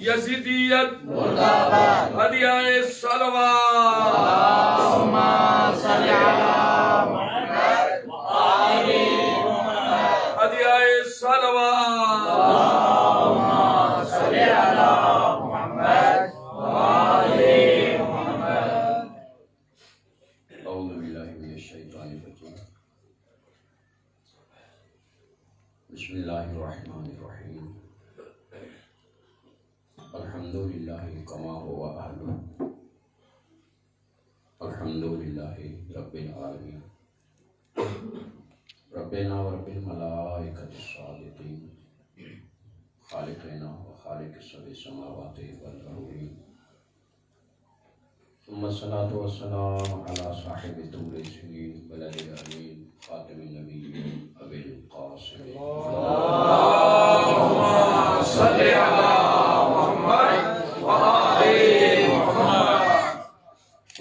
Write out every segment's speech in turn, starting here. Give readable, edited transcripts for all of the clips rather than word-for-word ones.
یزیدیت ہدیہ صلوات اللہم صلی علی محمد وآل محمد ہدیہ صلوات اللہم صلی علی محمد وآل محمد اعوذ باللہ من الشیطان الرجیم بسم اللہ الرحمن الرحیم الحمدللہ کما هو اہلہ الحمدللہ رب العالمین ربنا ورب الملائکۃ الصادقین خالقنا وخالق السبع السماوات والارضین ثم الصلاة والسلام على صاحب الطول السنين بلد الأمين خاتم النبيين أبي القاسم اللهم صل على محمد وآل محمد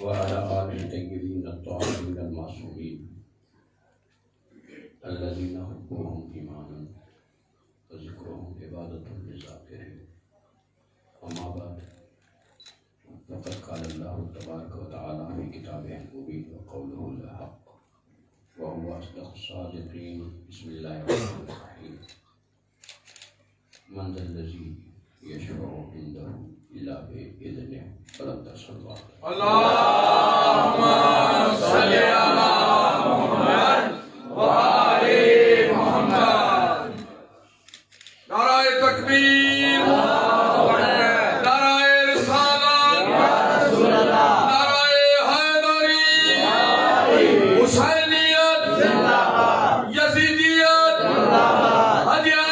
وعلى آل الطيبين الطاهرين المعصومين الذين حبهم إيمانا وذكرهم عبادة للذاكرين وما بعد فقد قال الله تبارك وتعالى في كتابه المبين وقوله الحق وهو أصدق الصادقين بسم الله الرحمن الرحيم من ذا الذي يشفع عنده إلا بإذنه فلن تصل اللهم صل على محمد وآل محمد نعرہ تکبیر نعرہ رسالت نعرہ حیدری حسینیت یزیدیت ہدیہ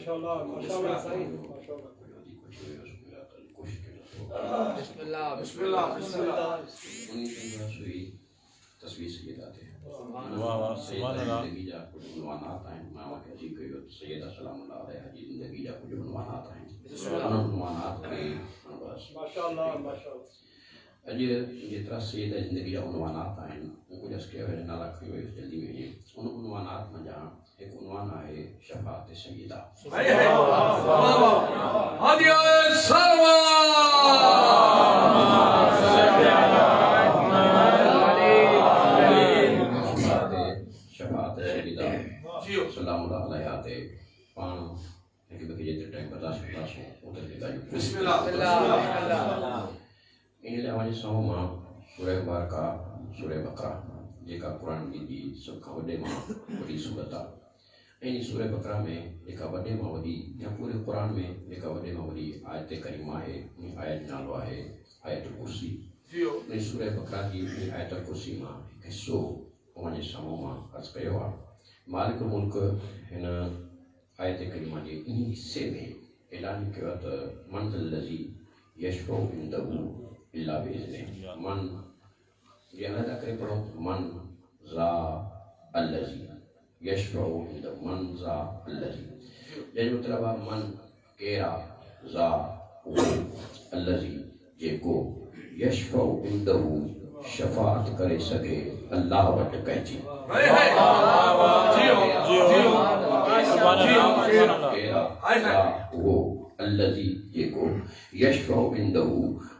صلوات بسم اللہ تصویر سیدات ہے زندگی جا کچھ عنوانات ہیں ماما کے عجیب کہیو سیدہ سلام اللہ علیہ حجی زندگی جا کچھ عنوانات ہیں عنوانات کے بس اج جترا سیدہ زندگی جا عنوانات ہیں ان کو جس کے وجہ نہ رکھے ہوئے جلدی میں ہیں ان عنوانات میں جہاں ایک عنوان ہے شفاعت سیدہ ہدیہ صلوات شفاعت سیدہ سلام اللہ علیہ آتے پان ایک بکی جتر ٹائم برداشت کرتا سو اتر کے گاجو بسم اللہ ان لئے ہماری سہو ماں سورہ بارکہ سورہ بقرہ جے کا قرآن کی دی سب کا وڈے ماں وڈی صورتہ اینی سورہ بقرہ میں ایک وڈے ماں وڈی یا پورے قرآن میں ایک وڈے ماں وڈی آیت کریمہ ہے آیت نالوہ ہے آیت الکرسی این سورہ بقرہ کی آیت الکرسی ماں ایک حصو ہمارے سامو ماں عرض کریو مالک الملک ہن آیت کریمہ جی انہی حصے میں اعلان کیا تو من ذا الذی یشفع عنده الا باذنہ من یہ علیحدہ کرے پڑھو من ذا الذی یشفع عنده من ذا الذی جن مطلب من کیرا ذا الذی جے کو یشفع عنده شفاعت کرے سگے اللہ وٹ کہچی وہ الذی جے کو یشفع عنده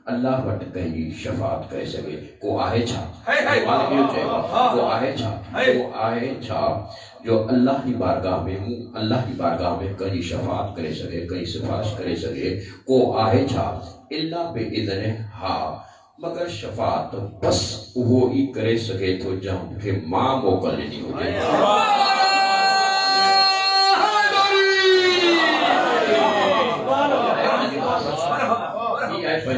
اللہ وٹ کہیں شفاعت کرے سگے کو آہے چھا کو آہے چھا جو اللہ کی بارگاہ میں کہیں شفاعت کرے سگے کہیں سفارش کرے سگے کو آہے چھا اللہ بے اذن ہاں مگر شفاعت بس وہ ہی کرے سکے تو جہاں کہ ماں موقع لینی ہو جائے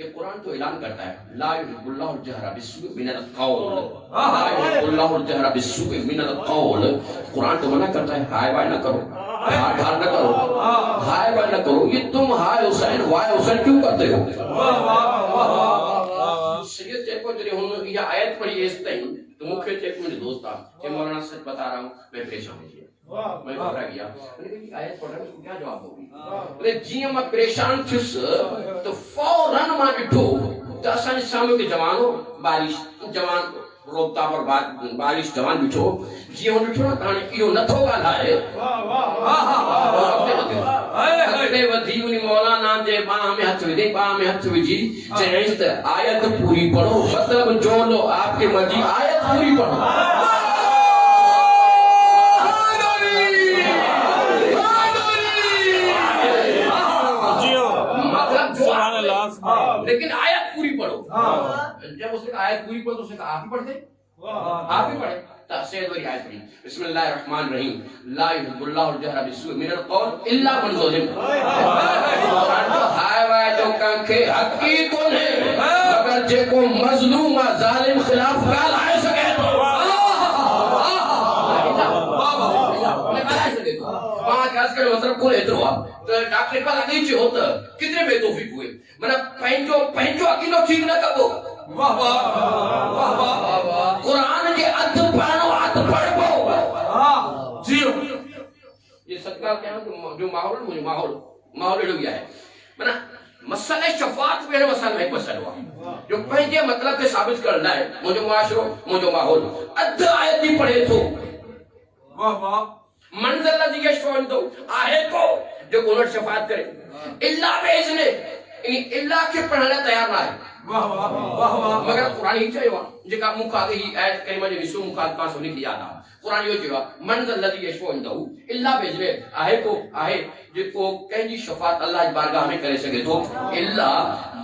یہ قرآن تو اعلان کرتا ہے لا یحب اللہ الجہر بالسوء من القول، لا یحب اللہ الجہر بالسوء من القول. قرآن تو منع کرتا ہے ہائے وائے نہ کرو، ڈھال نہ کرو، ہائے وائے نہ کرو. یہ تم ہائے حسین وائے حسین کیوں کرتے ہو؟ سید چیک کو جڑے ہوں یہ آیت پڑھی اس تائیں تو مکھے چیک میرے دوست تھا کہ مولانا سچ بتا رہا ہوں میں پریشان ہو گیا، میں گھبرا گیا. میں نے کہا یہ آیت پڑھ رہا ہوں اس کو کیا جواب ہوگی؟ بولے جی میں پریشان تھس تو فوراً ماں ڈٹھو تو اساں سامنے کے جوانو بارش جوان روبتا پر بارش جوان ڈٹھو جی ہوں ڈٹھو نا کہانی کیوں نتھو ڳالهائے اگتے ودھی انہی مولانا جے باہ میں ہتھ ودھی باہ میں ہتھ وجھی چیئنس تے آیت پوری پڑھو، مطلب جو لو آپ کے مرضی آیت پوری پڑھو. لیکن آیت پوری پڑھو. جب اس نے آیت پوری پڑھو تو اس نے کہا آپ ہی پڑھ دے، آپ ہی پڑھے. سید وری آیت پڑھی بسم اللہ الرحمن الرحیم لا یحب اللہ الجہر بالسوء من القول الا من ظلم. ہائے وائے جو کانکھے حقی کون ہے مگر جے کو مظلوم ظالم خلاف گال آئے سکے تو پانچ آج کل مطلب کون اترو آپ تو ڈاکٹر پاس آگئی چھے ہوتا کتنے بے توفیق ہوئے منہ پہنچو اکیلو ٹھیک نہ کبو. واہ واہ واہ واہ قرآن کے ادھ پڑھنو ادھ پڑھ بو جیو. یہ صدقہ کیا ہے جو ماحول مجھے ماحول اڑ گیا ہے. منہ مسئلہ شفاعت پہ مسئلہ میں ایک مسئلہ ہوا جو پہنچے مطلب کے ثابت کرنا ہے مجھے معاشروں مجھے ماحول ادھ آیت ہی پڑھے تو واہ واہ منزل لذی یشفع عنده آہے کو جو کونٹ شفاعت کرے اللہ بیزنے اللہ کے پڑھنے تیار نہ ہے. مگر قرآن ہی چاہیے وہاں جکا مکھا گئی آیت کریمہ جو نسو مکھا پاس ہونے کی یاد آ قرآن یہ چاہیے منزل لذی یشفع عنده اللہ بیزنے آہے کو آہے جو کو کہیں شفاعت اللہ بارگاہ میں کرے سکے تو اللہ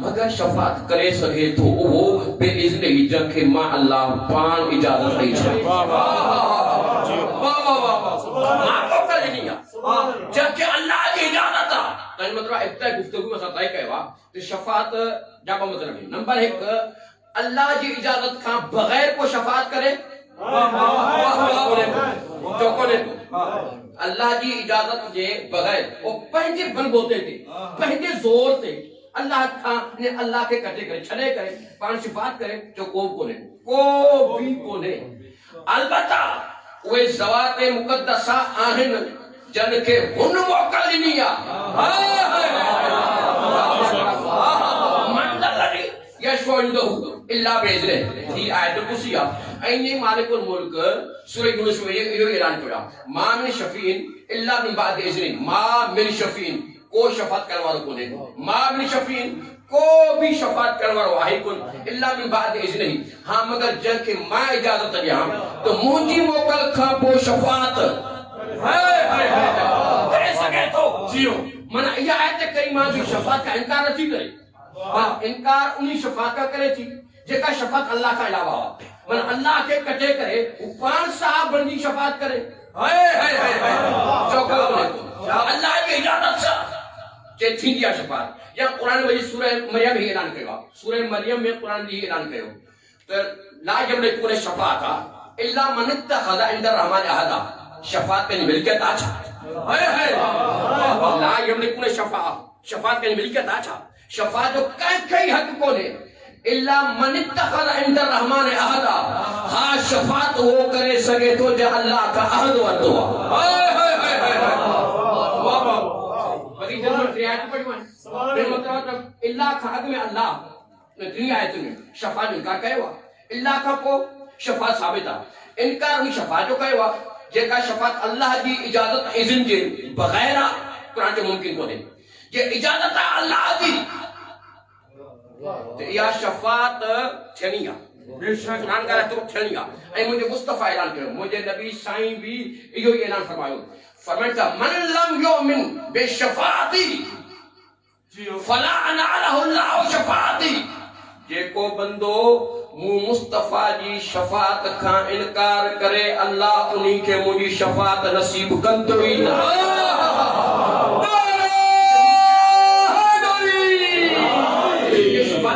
مگر شفاعت کرے سکے تو وہ بے اذن ہی جن کے ماں اللہ پان اجازت نہیں چاہیے. جبکہ اللہ کی اجازت تھا تو مطلب ابتدائی گفتگو میں ساتھ کہوا کہ شفاعت جب مطلب ہے نمبر ایک اللہ کی اجازت کا بغیر کو شفاعت کرے اللہ کی اجازت کے بغیر وہ پہنجے بن بوتے تھے پہنجے زور تھے اللہ نے اللہ کے کٹے کرے چھڑے کرے پان شفاعت کرے جو کو بھی کونے. البتہ وہ ذوات مقدسہ آہن جن کے ہن موقع لنیا منزل لگی یشفع عنده الا باذنه. یہ آیت کرسی اینی مالک الملک سورہ یونس میں یہ اعلان کیا ما من شفیع الا من بعد اذن. ما من شفیع کو شفاعت کرنے والوں کو نہیں ما من شفیع کو بھی شفاعت کرنے والوں واحد کن الا من بعد اذن. ہاں مگر جن کے ما اجازت دیا تو مجھے موقع کھا پو شفاعت کرے سکے تو جیو. منہ یہ آیت کریمہ بھی شفاعت کا انکار نہیں کرے انکار انہی شفاعت کا کرے تھی جکا شفاعت اللہ کا علاوہ ہوا. منہ اللہ کے کٹے کرے پان صاحب بندی شفاعت کرے اللہ کی اجازت سے کہ تھی دیا شفاعت. یا قرآن مجید سورہ مریم ہی اعلان کرے سورہ مریم میں قرآن ہی اعلان کرے تو لا یملکون الشفاعۃ الا من اتخذ عند الرحمن عہدا. شفاعت کا ملکیت آچھا لا یملکون الشفاعۃ شفاعت کا ملکیت آچھا شفاعت جو کئی حق کو نے الا من اتخذ عند الرحمن عہدا. ہاں شفاعت وہ کرے سکے تو جو اللہ کا عہد ورتو اللہ کا حق میں اللہ دنیا آیت میں شفاعت انکار کہے ہوا اللہ کا کو شفاعت ثابت ہے انکار نہیں شفاعت جو کہے ہوا جیکا شفاعت اللہ کی اجازت اذن کے بغیر قرآن کے ممکن کو دے یہ اجازت ہے اللہ کی یا شفاعت چھنیا قرآن کا رہتا ہے چھنیا مجھے مصطفیٰ اعلان کرو مجھے نبی سائیں بھی یہ اعلان فرمائے فرمائتا من لم یؤمن بشفاعتی فلا انعلہ اللہ شفاعتی. جے کو بندو مصطفیٰ جی شفاعت کا انکار کرے اللہ انہی کے مجھے شفاعت نصیب کندو ہی نہ. یہ شفاعت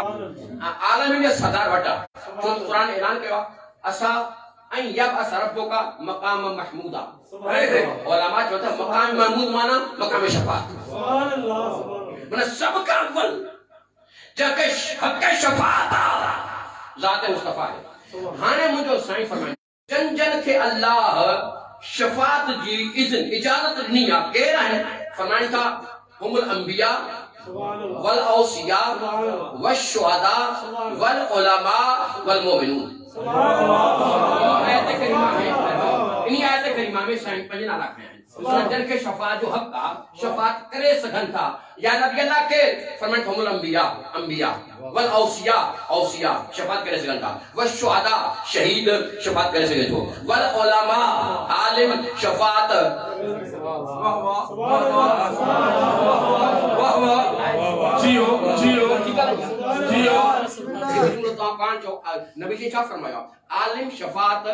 عالم میں صدر وٹا جو قرآن اعلان کیا اسا ان یبعث ربک مقام محمودا علماء جو تھا مقام محمود مانا مقام شفاعت سبحان اللہ من سب کا اول جا کہ حق شفاعت ذات مصطفیٰ ہے ہانے مجھو سائیں فرمائیں جن جن کے اللہ شفاعت جی اذن اجازت نہیں آپ کہہ رہے ہیں فرمائیں تھا ہم الانبیاء والاوصیاء والشہداء والعلماء والمؤمنون آیت کریمہ میں انہی آیت کریمہ میں سائن پنجن آلہ کھائیں جن کے شفاعت جو حق کا شفاعت کرے سکن تھا یا نبی اللہ کے فرمائیں ہم الانبیاء انبیاء والاوصیاء اوصیاء شفاعت کرے سکن تھا والشہداء شہید شفاعت کرے سکن تھا والعلماء عالم شفاعت جیو جیو جیو نبی جی کیا فرمایا عالم شفاعت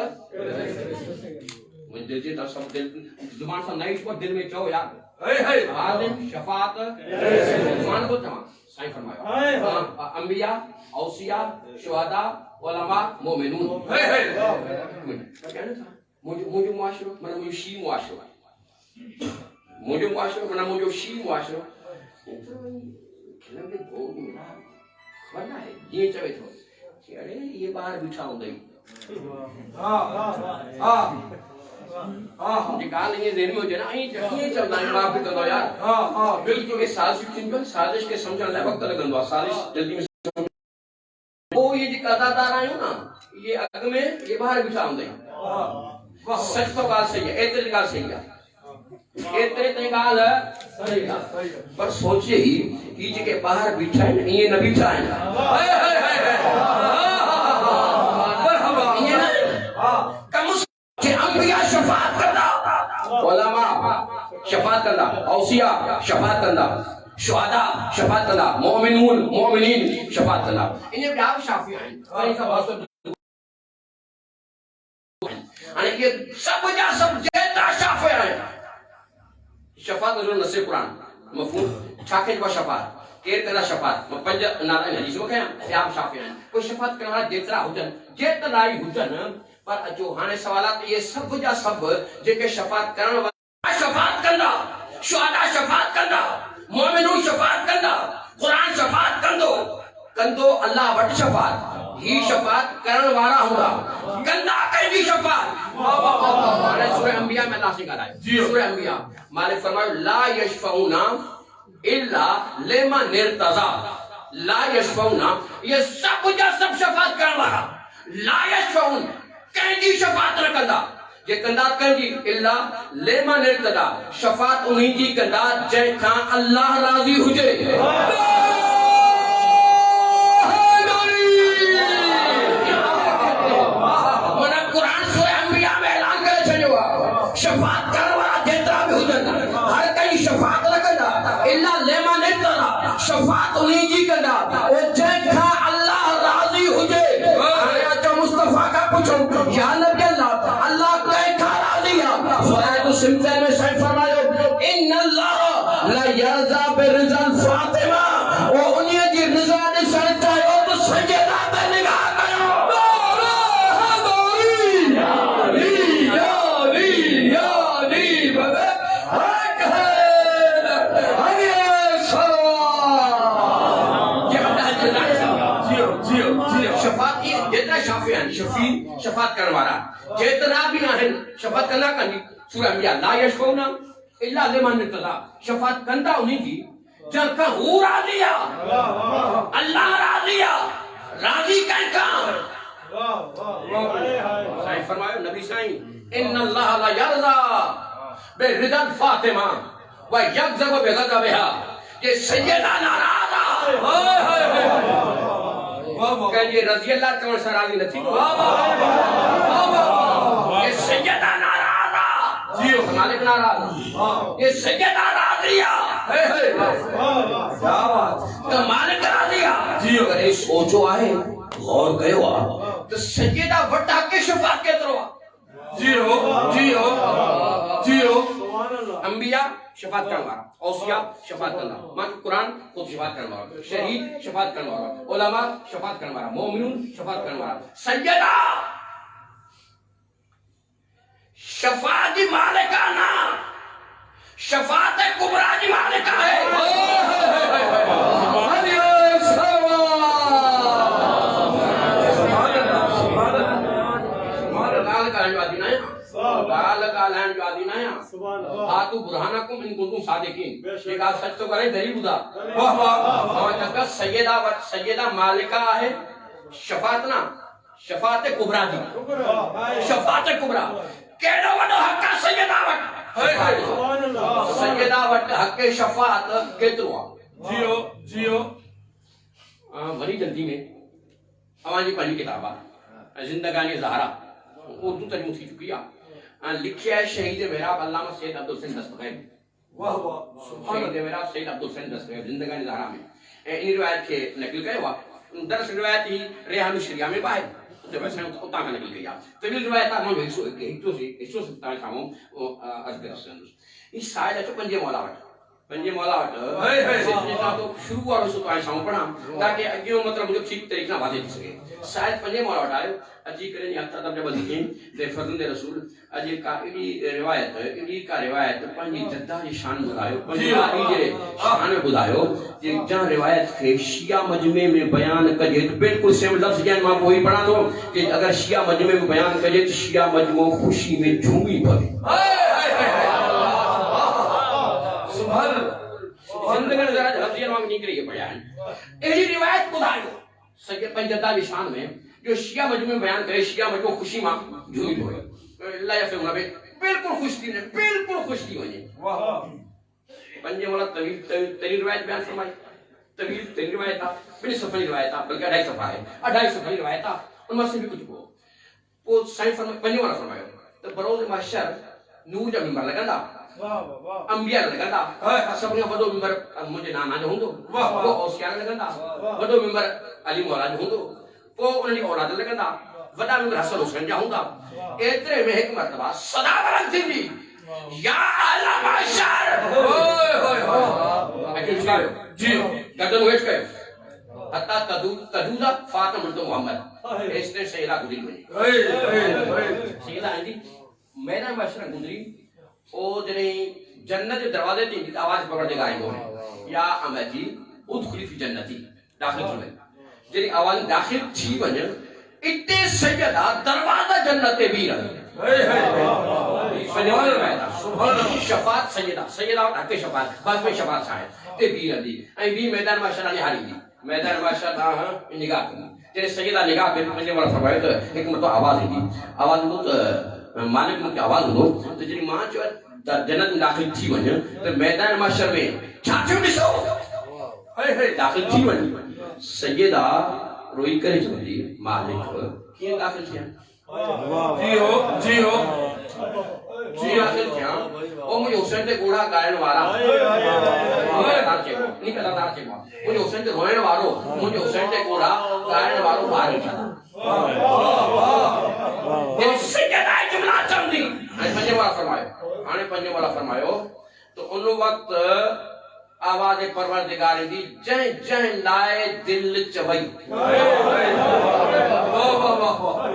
دل جی سب دل زبان سے نہیں کو دل میں چاہو یار عالم شفاعت زبان کو تمام سائیں فرمایا انبیاء اوصیاء شہداء علماء مومنون مجھے معاشرہ منا مجھے شی معاشرہ مجھے معاشرہ منا مجھے شی معاشرہ کھلم کے بھوگ میرا کھوڑا ہے یہ چاہے تو ارے یہ باہر بچھاؤں گئی مجھے کہا نہیں ذہن میں ہو جائے نا یہ چلنا ہے معاف بھی کر دو یار بالکل یہ سازش چن کر سازش کے سمجھنے لئے وقت لگن دو سازش جلدی میں سمجھنے وہ یہ جو قضا دار آئے ہوں نا یہ اگ میں یہ باہر بچھاؤں گئی سچ تو گال صحیح ہے ایتر گال صحیح ہے ایتر تے گال صحیح ہے پر سوچے ہی یہ جو کہ باہر بچھائیں یہ نبی چاہیں شفاعت کرنا علماء شفاعت کرنا اوصیاء شفاعت کرنا شہداء شفاعت کرنا مومنون مومنین شفاعت کرنا انہیں بھی آپ شافی ہیں اور ان کا بات یعنی کہ سب جا سب جیتا شافی ہیں شفاعت نظر نصر قرآن مفہوم چھاکے جو شفاعت کیر کرنا شفاعت پنج نالا ہیں حدیث میں کہیں آپ شافی ہیں کوئی شفاعت کرنا والا جیترا حجن جیتنا ہی حجن پر جو ہانے سوالات یہ سب جا سب جے کے شفاعت کرنا والا شفاعت کرنا شہداء شفاعت کرنا مومنون شفاعت کرنا قرآن شفاعت کندو اللہ وٹ شفاعت ہی شفاعت کرن والا ہوگا گندا کہیں بھی شفاعت مالے سورہ انبیاء میں اللہ سے کہا ہے سورہ انبیاء مالے فرمائے لا یشفعونا الا لمن ارتضی لا یشفعونا یہ سب جا سب شفاعت کرن والا لا یشفعون کہیں جی شفاعت نہ کندہ یہ کندہ کہیں جی اللہ لمن ارتضی شفاعت انہیں جی کندہ جے کھاں اللہ راضی ہو جائے شفاعت کرنے والا جیترا بھی ہو جاتا ہر کئی شفاعت نہ کرنا اللہ لیما نہیں کرنا شفاعت انہیں جی کرنا اے جیکھا اللہ راضی ہو جائے اچھا مصطفیٰ کا پوچھو یا نبی اللہ اللہ کیکھا راضی ہے فرائد سمتے میں شاید فرمائے ان اللہ لا یرضا برضا الفاطمہ وہ انہیں جی رضا نے سر چاہے ہو تو سجدہ پہ نگاہ کرو شفاعت کرنے والا جتنا بھی ہیں شفاعت کرنا کنی سورہ انبیاء لا یشفعونا الا لمن ارتضی شفاعت کرنا انہیں جی جن کا ہو راضی اللہ راضی راضی کہیں کہاں سائن فرمائے نبی سائن ان اللہ لا یرضا برضا الفاطمہ و یغضب بغضبها یہ سیدہ ناراض کہ یہ رضی اللہ کون سا راضی نہ تھی یہ سیدہ ناراض مالک ناراض یہ سیدہ راضیہ تو مالک راضیہ اگر یہ سوچو آئے غور کرو تو سیدہ وٹا کے شفاعت کے طرح انبیاء شفاعت کرنے والا، اوصیاء شفاعت کرنے والا، ماں قرآن خود شفاعت کرنے والا، شہید شفاعت کرنے والا، علماء شفاعت کرنے والا، مومنون شفاعت کرنے والا، سیدہ شفاعت مالکانہ شفاعت کبریٰ کی مالکہ ہے۔ آتو برہانکم ان کنتم صادقین، ایک آپ سچ تو کریں دلیل بدا، سیدہ مالکہ ہے شفاعتنا، شفاعت کبریٰ دی، شفاعت کبریٰ کہنا وڈا حقا سیدہ وٹ، سیدہ وٹ حق شفاعت کتروا جیو بڑی جلدی میں ہماری پڑھی کتابہ زندگانی زہرا اردو ترجمہ تھی چکی ہے، لکھیا ہے شہید محراب علامہ سید عبدالحسین دستگیر، شہید محراب سید عبدالحسین دستگیر زندگانی زہرا میں ان روایت کے نقل کرے ہوا، درس روایت ہی ریحان الشریعہ میں باہر تو ویسے اتنا کا نقل کیا، طویل روایت ہے ہم ایسو سے تاں ساموں عرض کر رسول اس سائل اچھو پنجے مولا وٹ، پنجے مولا وٹ تو شروع اور رسول تاں ساموں پڑھا تاکہ اگیوں مطلب مجھے ٹھیک طریقہ نہ واضح سکے، سائل پنجے مولا وٹ آئے اجی کریں یا تدب جب دیکھیں دے فرزند رسول اجی کا انہی کا روایت پنجی جدہ جی شان بدایو، پنجی آئی شان بدایو جہاں روایت کے شیعہ مجمع میں بیان کجے بالکل سیم لفظ جان ماں وہی پڑھا دو کہ اگر شیعہ مجمع میں بیان کجے تو شیعہ مجمع خوشی میں جھومی پڑے، سبحان اللہ، زندگی ذرا لفظ جان ماں نہیں کرے یہ بیان، ایلی روایت بدایو سید پنجی جدہ جی شان میں جو شیعہ مجمع میں بیان کرے شیعہ مجمع خوشی ماں جھومی پڑے، اللہ یا فیمونہ بے بالکل خوش تھی بالکل خوش تھی وجہ پنجے مولا طویل روایت بیان فرمائی، طویل ترین روایت تھا، بڑی صفحی روایت تھا بلکہ 2.5 صفحہ ہے، 2.5 صفحی روایت تھا، ان میں سے بھی کچھ کو وہ سائن فرمائی پنجے مولا فرمائی تو بروز محشر نور جا ممبر لگا دا انبیاء لگا دا سب نے بدو ممبر مجھے نانا جو ہوں دو وہ اوسیان لگا دا بدو ممبر علی مولا جو ہوں دو وہ انہوں نے اولاد لگا دا وڈا ممبر حسن حسین جا ہوں دا اترے میں ایک مرتبہ صدا بلند تھی جی یا اہل محشر جی گردن ہوئے چکے حتیٰ تدودا فاطمہ بنت محمد اس نے سیدہ گزری بنی سیدہ آئیں دی میدان محشر گزری او جنہیں جنت دروازے تھی آواز پکڑ دے گا آئیں گے یا امیجی ادخلی فی جنتی داخل کی بنی جنہیں آواز داخل تھی بنی اتنے سیدہ دروازہ جنت بھی رہی شفاعت سیدہ اور حق شفاعت بعض میں شفاعت شاہد تے بھی رہی این بھی میدان معاشرہ نے ہاری دی میدان معاشرہ نگاہ کرنی تیرے سیدہ نگاہ کرنی مجھے والا فرمائے تو ایک مرتبہ آواز دی آواز دو تو مالک مجھے آواز دو تو جنہی ماں جو جنت میں داخل تھی ونجا تو میدان معاشرہ میں چھاچوں نے سو داخل تھی ونجا سیدہ روئی کرے جو دی مالک کیے داخل کیا جی ہو جی داخل کیا وہ مجھے حسین تے گوڑا گائن وارا نہیں کہتا دار چکوا مجھے حسین تے روئن وارو مجھے حسین تے گوڑا گائن وارو بار اٹھا یہ سیدہ جملہ چم دی پنجے والا فرمائیو آنے پنجے والا فرمائیو تو انہوں وقت آواز پروردگار دی جہیں جہیں لائے دل چوئی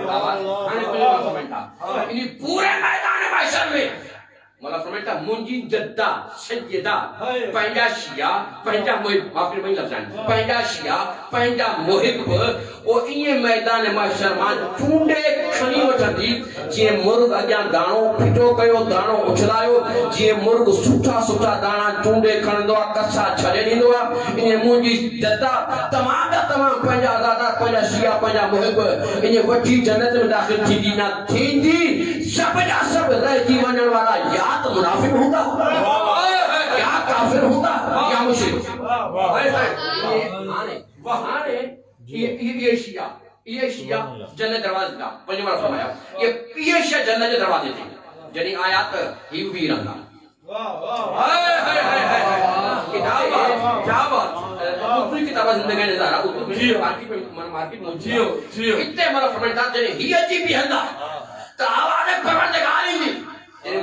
آواز آنے پنجے والا فرمائیتا انہی پورے میدان محشر میں مولا فرمائیتا منجی جدہ سیدہ پہنجا شیعہ پہنجا محب معافی نہیں لفظان پہنجا شیعہ پہنجا محب وہ انہیں میدان محشر ماں چونڈے کھنی وچھن دی جیے مرگ اگیاں دانو پھٹو کیو دانو اچھلائیو جیے مرگ سٹھا سٹھا دانا چونڈے کھنڈو کسا چھڑے نہیں دوا انہیں منجی جدہ تمام دا تمام پہنجا آزادہ پہنجا شیعہ پہنجا محب انہیں وٹھی جنت میں داخل تھی دی نہ تھی دی سب جا سب رہ جیوان والا یا تو منافق ہوتا یا کافر ہوتا یا مشرک آنے یہ شیعہ جنت دروازے کا پنجے والا فرمایا یہ شیعہ جنت دروازے تھے جنہی آیات ہی بھی رہنا کیا بات اتنی کتابہ زندگی نظارہ اتنی مارکیٹ موجود اتنے ہمارا فرمائیتا جنہی ہی عجیب بھی ہندہ تو آواز پروردگار ہی دی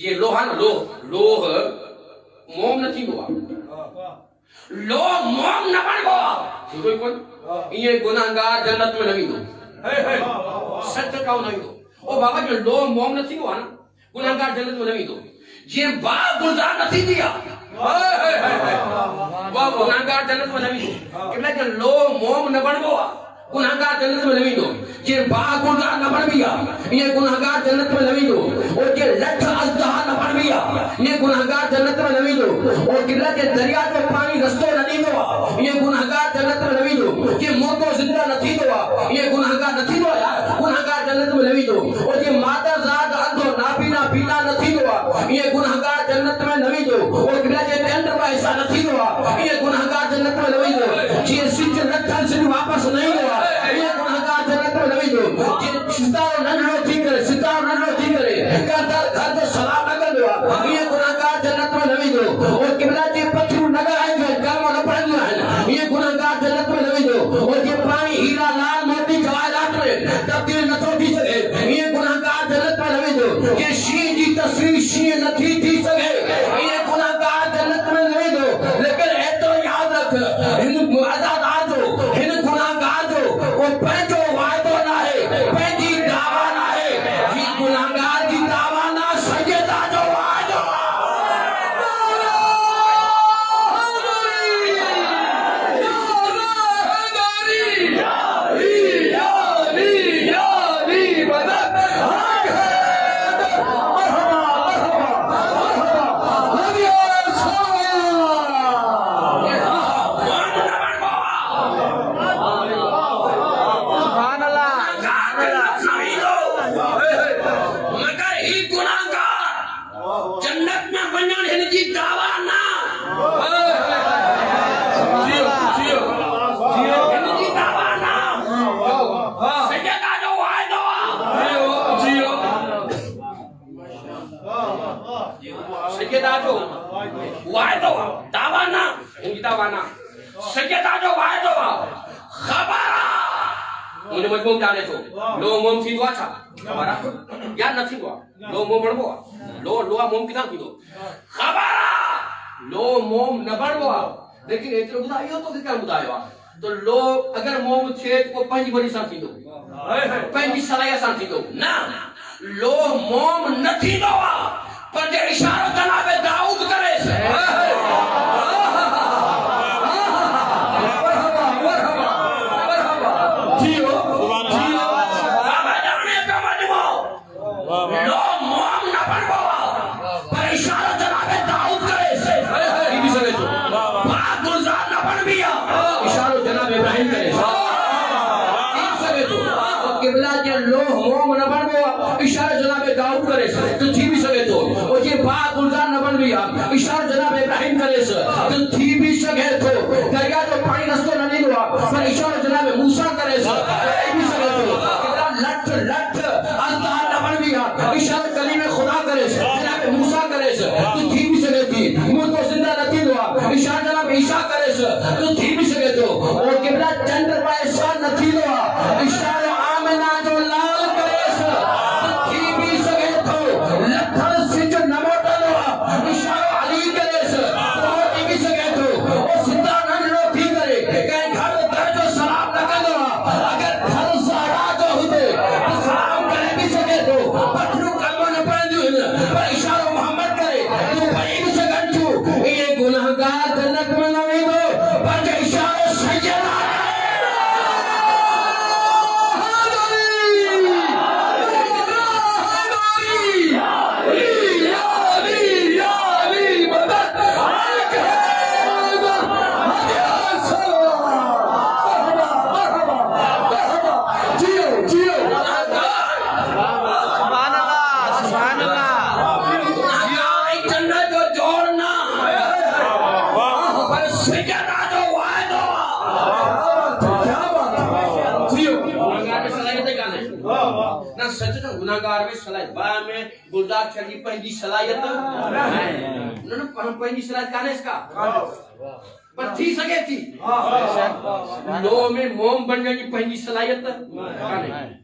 یہ لوہ نا لوہ موم نہ تھیندو لوہ موم نہ بنبو کوئی کون یہ گناہگار جنت میں نہ ویندو سچ کاؤ نہ ویندو او بابا جو لوہ موم نہ تھیندو نا گناہگار جنت میں نہ ویندو یہ باغ گلزار نہ تھی دیا وہ گناہگار جنت میں نہ ویندو کہ جو لوہ موم نہ بنبو گناہگار جنت میں نہ ویندو یہ باغ گلزار نہ بن بیا یہ گناہگار جنت میں نہ ویندو اور یہ لٹھ ازدہا نہ بن بیا یہ گناہگار جنت میں نہ ویندو اور قبلہ کے دریا کے پانی رستو نہ نیندو یہ گناہگار جنت میں نہ ویندو یہ موتو زندہ نہ تھیندو یہ گناہگار نہ تھیندو گناہگار جنت میں نہ ویندو اور یہ مادہ زاد اندھو ناپینا پینا نہ تھیندو یہ گناہگار جنت میں نہ ویندو اور قبلہ کے ٹینڈر کا حصہ نہ تھیندو یہ گناہگار جنت میں نہ ویندو یہ سچ لٹھن سے واپس نہیں ہوا یہ گناہگار جنت میں نہ ویندو یہ ستارو ننڈو تھی کرے کہتا گھر جو سلام نہ کر دوا یہ گناہگار جنت میں نہ ویندو اور قبلہ کے پتھر نہ گائیں گے کلمہ نہ پڑھیں گے یہ گناہگار جنت میں نہ ویندو اور یہ پانی ہیرا لال موتی جواہرات میں تبدیل نہ تھی سکے یہ گناہگار جنت میں نہ ویندو یہ شین کی تصویر شین نہ تھی سکے یہ گناہگار جنت میں نہ ویندو لیکن اے تو یاد رکھ ہن آزاد آجو ہن گناہگار جو وہ پہنچو وعدو نہ ہے پہنچی دعویٰ نہ ہے یہ گناہگار کی دعویٰ نہ سید آجو وعدو لو موم تھی دو اچھا ہمارا یاد نہ تھی دو لو موم بڑھ بوا لو موم کتنا تھی دو خبارا لو موم نہ بڑھ بوا لیکن اتنا بدایو تو کیا بدایو تو لو اگر موم تھے تو پنج بڑی سان تھی دو پنج سلایا سان تھی دو نا لو موم نہ تھی دو پر جو اشارہ جناب داؤد کرے سے اشارہ جناب داؤد کرے تو تھی بھی سکے تو اور یہ باغ گلزار نہ بن گیا اشارہ جناب ابراہیم کرے تو تھی بھی سکے تو دریا جو پانی رستو نہ نہیں ہوا پر اشارہ جناب موسیٰ کرے بھی سکے تو لٹھ ازدہا نہ بن گیا اشارہ کلیم خدا کرے جناب موسیٰ کرے تو تھی بھی سکے تھی موت کو زندہ نہ تھی ہوا اشارہ جناب عیسیٰ کرے تو تھی بھی سکے تو اور قبلہ چندر پا احسان نہ تھی ہوا اشارہ آمنہ جو لال کرے گناہگار میں صلاحیت با میں گلزار چھڑی پہنجی صلاحیت انہوں نے پہنجی صلاحیت کہاں ہے اس کا پر تھی سکے تھی لو میں موم بن جائے پہنجی صلاحیت کہاں ہے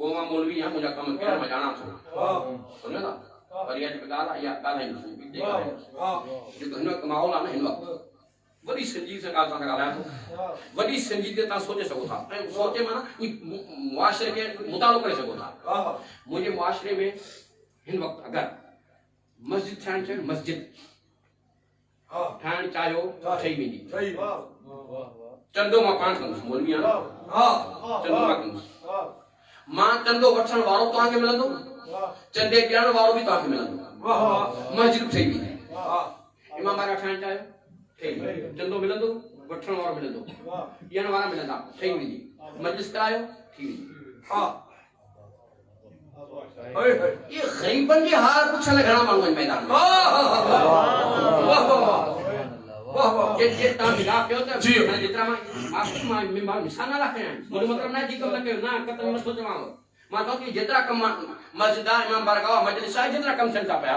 وہ ماں مولوی ہیں مجھے کم کیا میں جانا سنے نا اور یہ جب گالا یا گالا ہی نہیں دیکھا ہے جو ہنو کماؤ لا نہیں ہنو بڑی سنجید سے کہا گالا تو بڑی سنجید تا سوچے سکو تھا سوچے مانا معاشرے کے مطالعہ کرے سکو تھا مجھے معاشرے میں ہن وقت اگر مسجد ٹھہن چاہیے مسجد ٹھہن چاہیو ٹھئی ویندی چندو ماں پان کنس مولوی آنا چندو ماں کنس ماں چندو وٹھن وارو تو آنکے ملندو چندے ڈیان وارو بھی تو آنکے ملندو مسجد ٹھئی ویندی امام بارا ٹھہن چاہیو ٹھئی ویندی چندو ملندو وٹھن وارو ملندو ین وارا ملندا ٹھئی ویندی مجلس کرایو ٹھئی ویندی یہ غریبن جی حال پوچھن گھنا مانو ان میدان میں یہ تاں بلا پیو تے جترا ماں مثال نہ رکھے ہیں مجھے مطلب نہ جی کم نہ نہ قتل نہ سوچ ماں تو کہ جترا کم مسجد امام بارگاہ مجلس جترا کم چلتا پیا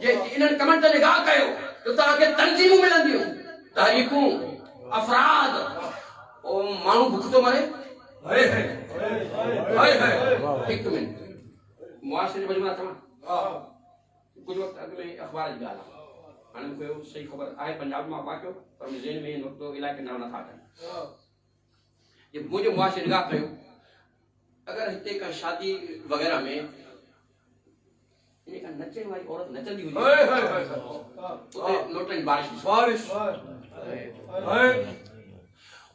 یہ انہن کمنٹ تے نگاہ کیو تو تا کہ تنظیم ملندیو تحریکوں افراد او مانو بھوک تو مرے ایک منٹ معاشرے مجموعہ تمام کچھ وقت اگلے اخبار جی گالا ہن کو صحیح خبر آئے پنجاب میں واقعو پر مجھے ذہن میں وقت علاقے نہ تھا یہ مجھے معاشرے نگاہ کیو اگر ہتے کا شادی وغیرہ میں انہیں کا نچن والی عورت نچن دی ہوئی نوٹن بارش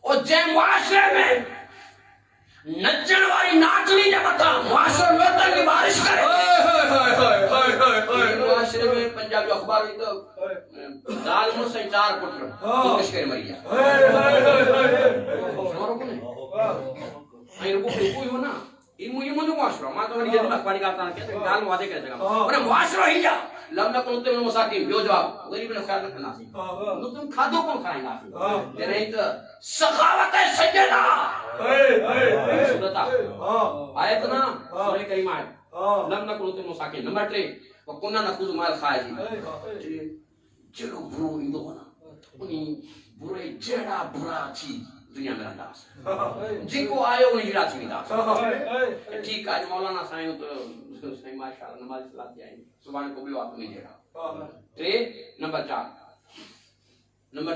اور جے معاشرے میں نچن والی ناچنی جب تھا معاشرے نوٹن کی بارش کرے معاشرے میں پنجاب جو اخبار ہوئی تو ظالموں سے 4 پٹر کوشش کرے مریا شماروں کو نہیں کوئی ہو نا یہ مجھے معاشرہ ماں تو یہ اخباری کہتا ہے کہ ظالم وعدے کرے گا اور معاشرہ ہی جا لم نہ کرتے ہیں مساکین بیو جواب غریب نے خیال نہ کرنا سی نو تم کھادو کون کھائیں گا تے نہیں تو سخاوت ہے سیدنا سنتا آیت نا سورہ کریم ہے لم نہ کرتے مساکین نمبر 3 وکنا نخوذ مال خائزین چلو برو اندو نا انہی برے جڑا برا چیز دنیا میں رہتا جن کو آئے انہیں جڑا چیز رہتا ٹھیک آج مولانا سائیں تو سائیں ماشاءاللہ نماز صلاح جائیں سبحان کو بھی وقت نہیں جڑا 3 نمبر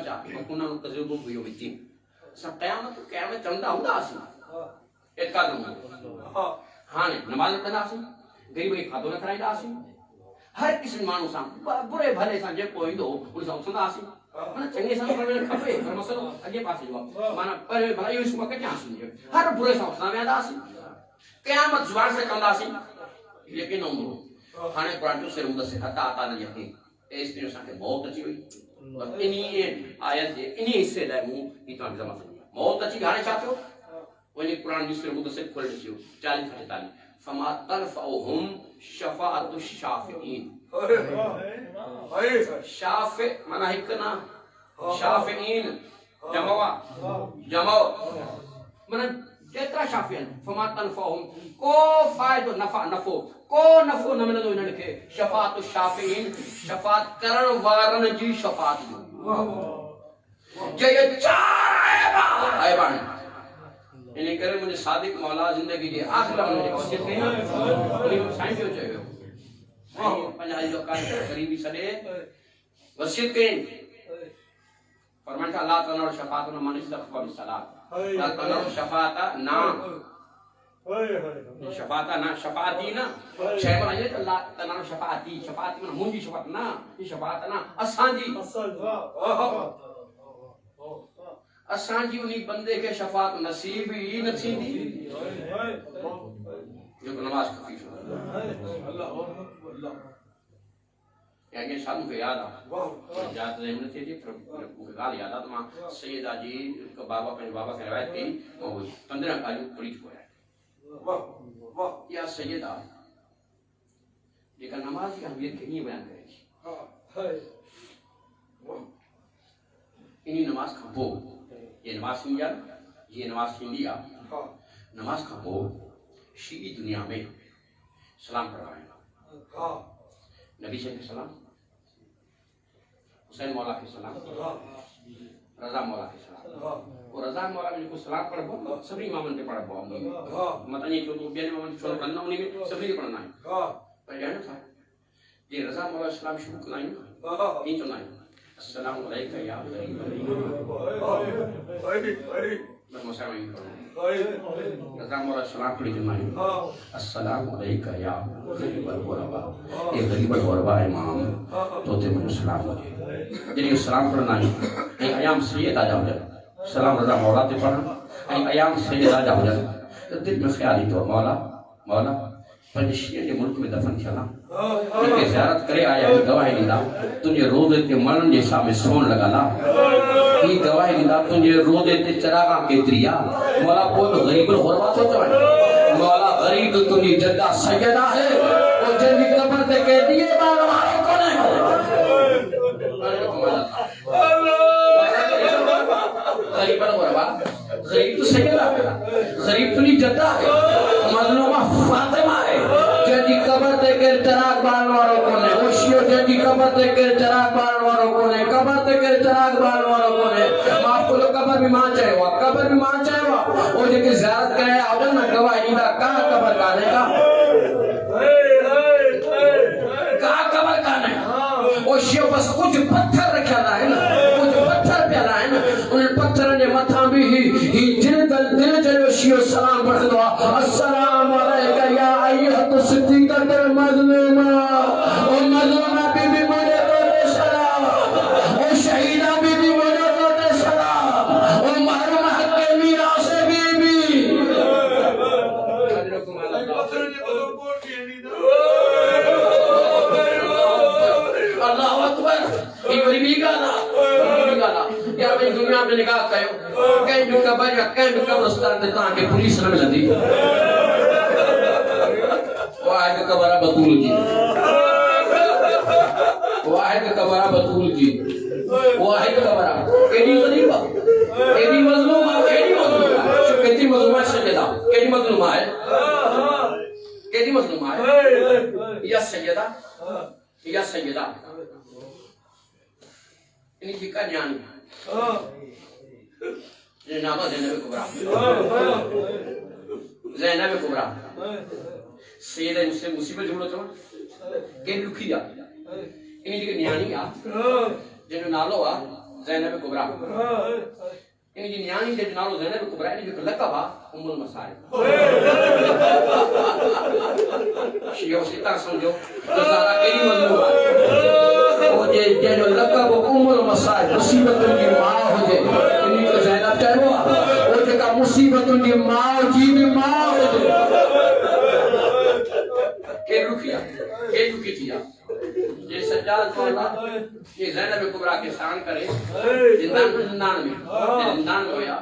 4 وکنا نکذب بیوم الدین سب قیامت چندہ ہوں دا آسنا اعتقاد ہوں ہاں نماز پڑھنا آسنا غریب نے کھادو نہ کھرائیں دا آسنا ہر کسی مانو سان برے بھلے سان جے کوئی دو ان سے سندا آسی مانا چنگے سان پر میں کھپے پر مسئلہ اگے پاسے جواب مانا پر بھلائی اس وقت کیا سنجے ہر برے سان سنا میں آسی قیامت زبان سے کم آسی یقین نہ کھانے قرآن جو سر مدد سے عطا نہ یقین اس نے سان کے موت اچھی ہوئی اور انہی آیت انہی حصے لائے منہ یہ تو ہم زمان سنجھے موت اچھی گھانے چاہتے ہو وہی قرآن جو سر مدد سے کھول رسی ہو 40-45 فما تنفعهم شفاعت الشافعین شافع مانا ہکنا شافعین جمعوا مانا جترا شافعین فما تنفعهم کو فائدہ نفع کو نفع نہ ملندو انہن کے شفاعت الشافعین شفاعت کرن وارن جی شفاعت یہ 4 عیبان انہیں کرے مجھے صادق مولا زندگی دی آخر مجھے وصیت نہیں انہیں سائن کیوں چاہیے ہو پنجاہی جو کار قریبی سڑے وصیت کریں فرمان کا اللہ تنور شفاعتنا من استغفر بالصلاة اللہ تنور شفاعتنا شفاعتینا شیبر آئیے اللہ تنور شفاعتی شفاعتی من منجی شفاعتنا شفاعتنا اسانجی اسانجی انہی بندے کے شفاعت نصیب ہی نصیب دی جو نماز خفیف یعنی شاید مجھے یاد جات ذہن تھی جی پھر گال یاد تو ماں سیدہ جی کا بابا پہنے بابا کی روایت تھی وہ 15 آجو پڑی چھو ہے یا سیدہ لیکن نماز کی اہمیت کہیں بیان کرے گی انہی نماز کھپو یہ نماز سنجا یہ نماز سنجیا نماز کھپو شیعی دنیا میں سلام پڑھائیں نبی صلی اللہ علیہ وسلم حسین مولا کے سلام رضا مولا کے سلام اور رضا مولا میں کو سلام پڑھو سبھی امامن تے پڑھو مطلب یہ جو بیان امامن چھوڑ کرنا انہی میں سبھی پڑھنا ہے پہلے نا تھا یہ رضا مولا سلام شروع کرنا ہے نہیں چنا ہے السلام علیکم یا بس مسلمان پڑھو رضا مولا سلام پڑھی چنا ہے السلام علیکم یا غریب الغربا یہ غریب الغربا امام تو تے مجھے سلام لگے جنہیں سلام پڑھنا ہے ایام سید آجا ہو جائے سلام رضا مولا تے پڑھنا ایام سید آجا ہو جائے دل میں خیالی تو مولا پنجشیر کے ملک میں دفن کیا کہ زیارت کرے آیا کہ گواہی لینا تجھے روزے تے مرن جیسا میں سون لگا نا یہ گواہی لینا تجھے روزے تے چراغاں کے دریا مولا کوئی غریب الغربا تو چاہے مولا غریب تجھے جدہ سیدہ ہے اور جنہی قبر تے کہہ دیئے باروائی کو نہیں غریب الغربا غریب تو سیدہ ہے غریب تجھے جدہ ہے مظلومہ فاطمہ ہے جنہی قبر تے کہہ چراغ باروائی کو نہیں اوشیو جنہی قبر تے کہہ چراغ باروائی کو نہیں قبر تے کہہ چراغ باروائی کو نہیں معاف کو لو قبر بھی ماں چاہے ہوا قبر بھی ماں چاہے ہوا وہ جن کی زیارت کرے آجا نا گواہی دا کہاں قبر کانے کا کہاں قبر کانے وہ شیو بس کچھ پتھر رکھا رہا ہے نا کچھ پتھر پیالا ہے نا ان پتھر نے متھا بھی ہی جن دل چلو شیو سلام پڑھ دو السلام علیکہ یا ایہت صدیقہ تر مظلومہ او مظلومہ بی بی مجھے تو دے سلام او شہیدہ بی بی مجھے تو دے سلام او محرم حق کے میراث بی بی اللہ اکبر یہ غریبی گانا یا میں دنیا میں نگاہ کہو کہیں بھی قبر یا کہیں بھی قبرستان دیتا ہاں کہ پولیس نہ ملتی واحد قبرہ بطول کی واحد قبرہ بطول کی واحد قبرہ ایڈی غریبہ ایڈی مظلومہ ایڈی مظلومہ شو کہتی مظلومہ سیدہ کہتی مظلومہ ہے کہتی مظلومہ ہے یا سیدہ یا سیدہ انہی کی کا جانی یہ نامہ زینب کبرا زینب کبرا سیدہ مسلم مصیبت جوڑا چاہاں کہ لکھی جا انہی کی نیانی آ جنہوں نالو آ زینب کبرا انہی کی نیانی جنہوں نالو زینب کبرا انہی کی لقب آ ام المسائل شیعہ سیتا سمجھو تو زیادہ کئی مظلوم آ وہ جو لقب ام المسائل مصیبت ان کی ماں ہو جائے انہی کو زینب چاہے ہوا وہ جو کا مصیبت ان کی ماں جی میں ماں ہو جائے کہ رکھیا کہ رکھی تھیا یہ سجاد مولا یہ زینب کبرا کے سان کرے زندان میں ہویا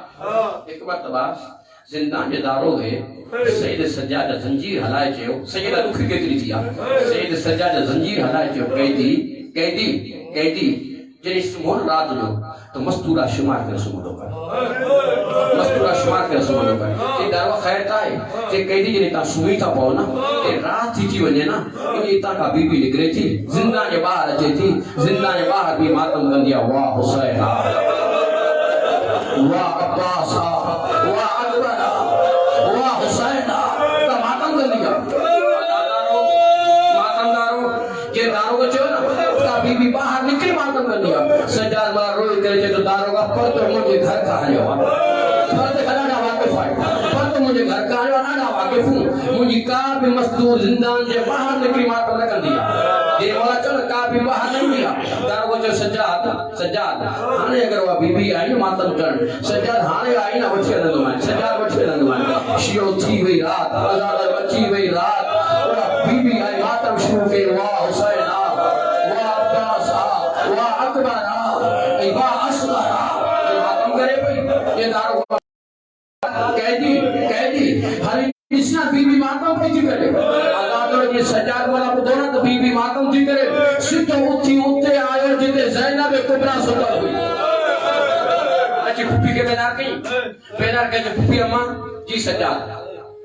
ایک بار تباس زندان کے دارو گئے سید سجاد زنجیر ہلائے چھو سیدہ رکھی کے کری تھیا سید سجاد زنجیر ہلائے چھو قیدی جنہی سمون رات جو تو مستورہ شمار کر سمونو کر مستورہ شمار کر سمونو کر یہ دارو خیر تا ہے کہ قیدی جنہی تا سوئی تا پاؤ نا کہ رات تھی تھی ونجے نا انہی تا کا بی بی نکرے تھی زندان کے باہر اچھے تھی زندان کے باہر بھی ماتم گندیا واہ حسینہ واہ عباسہ واہ اکبرہ واہ حسینہ تا ماتم گندیا ماتم دارو یہ دارو کو چھو نا بی بی باہر نکلی ماتم کر دیا سجاد بار روئی کرے چھے تو داروں کا پر تو مجھے گھر کا آنے ہوا پر تو کھنا واقف آئے پر تو مجھے گھر کا آنے وانا واقف ہوں مجھے کار بھی مزدور زندان جے باہر نکلی ماتم کر دیا یہ مولا چل کار بھی باہر نہیں دیا داروں کو چھو سجاد ہانے اگر وہ بی بی آئی ماتم کر سجاد ہانے آئی نا بچے نندوائیں سجاد بچے نندوائیں شیعو تھی ہوئی رات آزادہ بچی ہوئی رات بی بی آئی ماتم شروع کے واہ حسین یہ دارو قیدی ہری کسنا بی بی ماتم پہ تھی کرے آزادر یہ سجاد والا کو دونا تو بی بی ماتم تھی کرے ستو اتھی اتے آئے جتے زینب کبرا ستا ہوئی اچھی پھوپی کے بیدار کہیں پھوپی اماں جی سجاد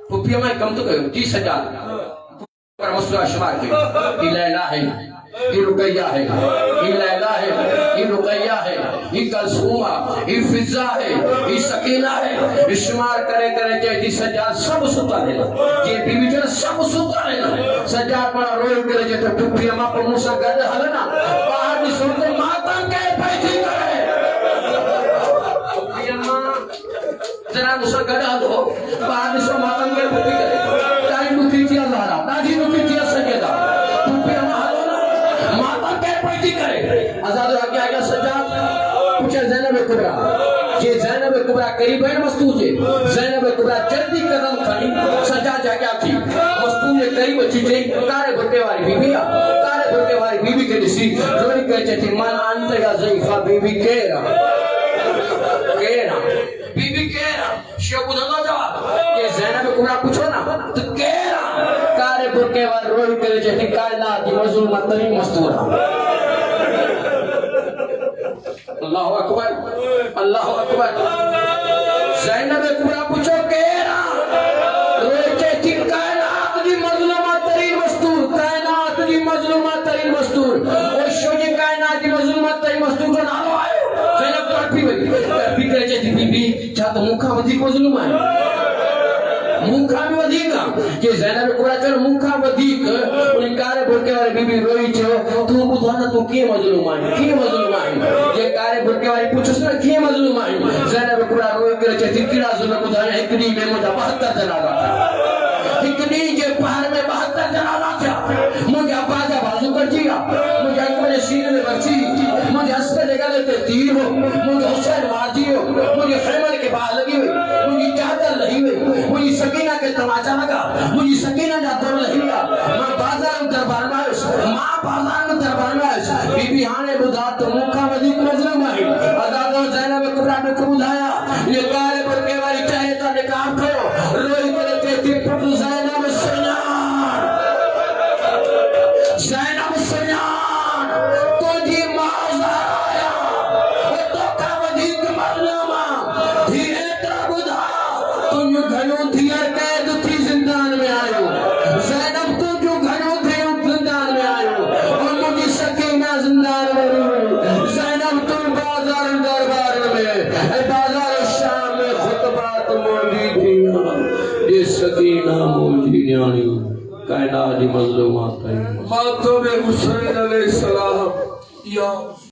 پھوپی اماں کم تو کہو جی سجاد پر مصورہ شمار کہیں الہ الہ یہ رقیہ ہے، یہ لیلا ہے، یہ رقیہ ہے، یہ کلثومہ، یہ فضا ہے، یہ سکینہ ہے. شمار کرے کرے جی سجاد سب ستا لینا، یہ بیوی جو سب ستا لینا. سجاد بڑا روئے کرے جی تو ٹوپی اما پر موسیٰ گرد حلنا باہر بھی سنتے ماتم کے پیدی کرے. ٹوپی اما ذرا موسیٰ گرد حلو باہر بھی سو ماتم کے پیدی کرے. تائی نوکی تیا زہرا، تاجی نوکی تیا سجدہ. ٹوپی اما حلو نا ماتم کے پیدی کرے. آزاد آگے آگے سجاد پوچھے زینب کبرا، یہ زینب کبرا قریب ہے مستوجے. زینب کبرا جلدی قدم کھڑی سجا جا گیا تھی. مستوجے قریب چیزیں کارے بھٹے والی بی بی کارے بھٹے والی بی بی کے نسی روڑی کہتے تھی من آنتے گا ضعیفہ بی بی کہہ رہا بی بی کہہ رہا. شیعہ کو دھنگا جواب یہ زینب کبرا پوچھو نا تو کہہ رہا کارے بھٹے والی روڑی کہتے تھی کائنات کی مظلومہ ترین مستورہ. اللہ اکبر اللہ اکبر. زینب کبرا پوچھو کہرا روچے تھی کائنات دی مظلومہ ترین مستور، کائنات دی مظلومہ ترین مستور. اور شوجی کائنات دی مظلومہ ترین مستور کو نالو آئے. زینب تڑپی بھئی تڑپی کرے چاہتی بی بی چاہتا مونکھا ودیک مظلوم ہے، مونکھا بھی ودیک کہ زینب کبرا چلو مونکھا ودیک انہیں کارے بھٹے والے بی بی روئی چھو تو بدھانا تو کیے مظلوم آئیں کیے مظلوم آئیں. یہ کارے بھٹے والی پوچھو سنا کیے مظلوم آئیں. زینب کبرا روئی کرے چاہتی کڑا ظلم بدھانا ایک نہیں میں مجھا 72 جنازہ تھا، ایک نہیں جے پہاڑ میں 72 جنازہ تھا. مجھے بازا بازو کر جیا، مجھے ایک مجھے سینے میں برچی، مجھے اسکے جگہ لیتے تیر ہو، مجھے حسین مارجی ہو، مجھے خیمر کے باہر لگی ہوئی، مجھے چادر لہی ہوئی، مجھے سکینہ کے تماچا لگا، مجھے سکینہ جا دور لہی گا. میں بازار میں دربار میں آئیس، ماں بازار میں دربار میں آئیس. بی بی ہانے بدھا تو مکھا ودیک مظلوم آئی. ادادہ زینب کبرا میں کو بدھایا یہ کارے برکے والی چاہے تا نکام کرو روئی کرے تیتی پتو زینب سنیان زینب سنیان تو جی معذر آیا تو کا ودیک مظلومہ دھیرے تر بدھا تم گھنوں دھیر قید تھی زندان میں آئیو. زینب تو جو گھنوں دھیوں زندان میں آئیو اور مجھے سکینہ زندان میں روئی. زینب تم بازار دربار میں بازار شام میں خطبات موجی تھی یہ سکینہ موجی نیانی کائنات مظلومات. ماتم حسین علیہ السلام یا